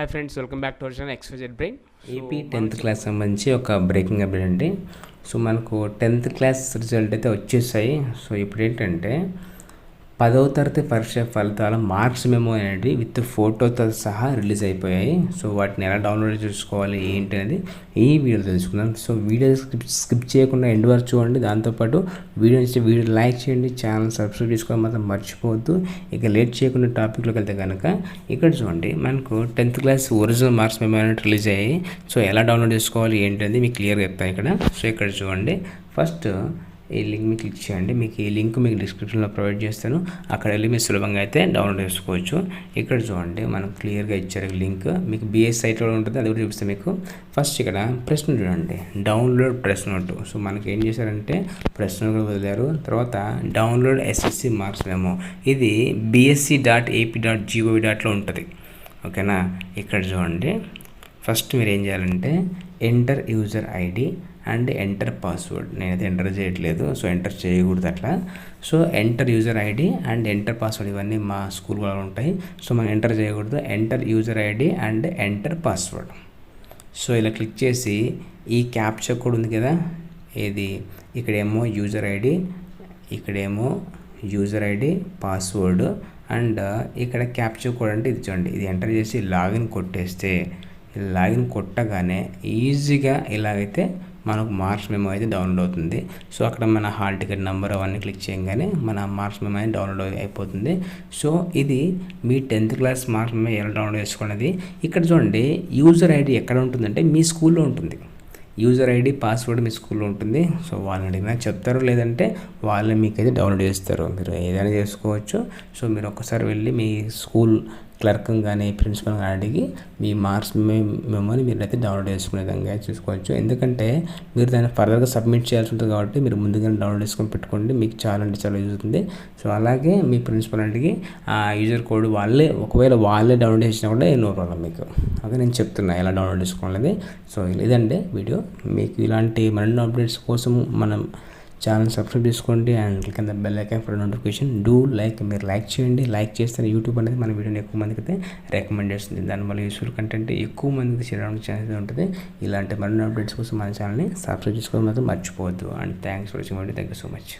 Hi friends, welcome back to our channel XYZ brain. AP 10th class సంబంధించి ఒక breaking update అండి. So మనకు 10th class result అయితే వచ్చేసాయి. సో ఇప్పుడు ఏంటంటే 10వ తరగతి పరీక్ష ఫలితాల మార్క్స్ మెమో అనేది విత్ ఫోటోతో సహా రిలీజ్ అయిపోయాయి. సో వాటిని ఎలా డౌన్లోడ్ చేసుకోవాలి ఏంటి అనేది ఈ వీడియో తెలుసుకుందాం. సో వీడియో స్కిప్ చేయకుండా ఎండ్ వరకు చూడండి. దాంతోపాటు వీడియో లైక్ చేయండి, ఛానల్ సబ్స్క్రైబ్ చేసుకోవడం మాత్రం మర్చిపోవద్దు. ఇక లేట్ చేయకుండా టాపిక్లోకి వెళ్తే కనుక ఇక్కడ చూడండి, మనకు 10th class original marks memo అనేది రిలీజ్ అయ్యాయి. సో ఎలా డౌన్లోడ్ చేసుకోవాలి ఏంటి అనేది మీకు క్లియర్గా చెప్తాను ఇక్కడ. సో ఇక్కడ చూడండి, ఫస్ట్ ఈ లింక్ మీద క్లిక్ చేయండి. మీకు ఈ లింక్ మీకు డిస్క్రిప్షన్లో ప్రొవైడ్ చేస్తాను. అక్కడ వెళ్ళి మీరు సులభంగా అయితే డౌన్లోడ్ చేసుకోవచ్చు. ఇక్కడ చూడండి, మనకు క్లియర్గా ఇచ్చారు లింక్. మీకు బిఎస్ సైట్లో ఉంటుంది, అది కూడా చూపిస్తాను మీకు. ఫస్ట్ ఇక్కడ ప్రశ్న చూడండి, డౌన్లోడ్ ప్రెస్ నోట్. సో మనకి ఏం చేశారంటే ప్రెస్ నోట్ కూడా వదిలేరు. తర్వాత డౌన్లోడ్ SSC మార్క్స్ మెమో, ఇది bsc.ap.gov.లో ఉంటుంది. ఓకేనా. ఇక్కడ చూడండి, ఫస్ట్ మీరు ఏం చేయాలంటే enter user ID and enter password. నేనైతే ఎంటర్ చేయట్లేదు, సో ఎంటర్ చేయకూడదు అట్లా. So enter user ID and enter password ఇవన్నీ మా స్కూల్ వాళ్ళు ఉంటాయి. సో మనం ఎంటర్ చేయకూడదు. Enter user ID and enter password. So ఇలా క్లిక్ చేసి ఈ క్యాప్చా కోడ్ ఉంది కదా, ఇది ఇక్కడేమో యూజర్ ఐడి, ఇక్కడేమో యూజర్ ఐడి పాస్వర్డ్ అండ్ ఇక్కడ క్యాప్చా కోడ్ అంటే ఇది చూడండి. ఇది ఎంటర్ చేసి లాగిన్ కొట్టేస్తే, లాగిన్ కొట్టగానే ఈజీగా ఇలాగైతే మనకు మార్క్స్ మెమో అయితే డౌన్లోడ్ అవుతుంది. సో అక్కడ మన హాల్ టికెట్ నెంబర్ అవన్నీ క్లిక్ చేయగానే మన మార్క్స్ మెమో అయితే డౌన్లోడ్ అయిపోతుంది. సో ఇది మీ 10th క్లాస్ మార్క్స్ మెమో ఎలా డౌన్లోడ్ చేసుకున్నది. ఇక్కడ చూడండి, యూజర్ ఐడి ఎక్కడ ఉంటుందంటే మీ స్కూల్లో ఉంటుంది. యూజర్ ఐడి పాస్వర్డ్ మీ స్కూల్లో ఉంటుంది. సో వాళ్ళని అడిగినా చెప్తారు, లేదంటే వాళ్ళు మీకైతే డౌన్లోడ్ చేస్తారు. మీరు ఏదైనా చేసుకోవచ్చు. సో మీరు ఒక్కసారి వెళ్ళి మీ స్కూల్ క్లర్క్ కానీ ప్రిన్సిపల్ కానీ అడిగి మీ మార్క్స్ మెమోని మీరైతే డౌన్లోడ్ చేసుకునే విధంగా చూసుకోవచ్చు. ఎందుకంటే మీరు దాన్ని ఫర్దర్గా సబ్మిట్ చేయాల్సి ఉంటుంది కాబట్టి మీరు ముందుగానే డౌన్లోడ్ చేసుకొని పెట్టుకోండి. మీకు చాలా అంటే చాలా యూజ్ అవుతుంది. సో అలాగే మీ ప్రిన్సిపల్ అడిగి ఆ యూజర్ కోడ్ ఒకవేళ వాళ్ళే డౌన్లోడ్ చేసినా కూడా నో ప్రాబ్లం మీకు. ఓకే, నేను చెప్తున్నా ఎలా డౌన్లోడ్ చేసుకోవాలి. సో ఇదండి వీడియో. మీకు ఇలాంటి మరిన్ని అప్డేట్స్ కోసం మనం ఛానల్ సబ్స్క్రైబ్ చేసుకోండి అండ్ కింద బెల్ ఐకాన్ ఫర్ నోటిఫికేషన్. మీరు లైక్ చేయండి. లైక్ చేస్తే యూట్యూబ్ అనేది మన వీడియోని ఎక్కువ మందికి అయితే రికమెండ్ చేస్తుంది. దానివల్ల యూస్ఫుల్ కంటెంట్ ఎక్కువ మందికి చేయడానికి ఛాన్స్ ఉంటుంది. ఇలాంటి మరిన్ని అప్డేట్స్ కోసం మన ఛానల్ని సబ్స్క్రైబ్ చేసుకోవడం మాత్రం మర్చిపోవద్దు. And thanks for watching. Thank you so much.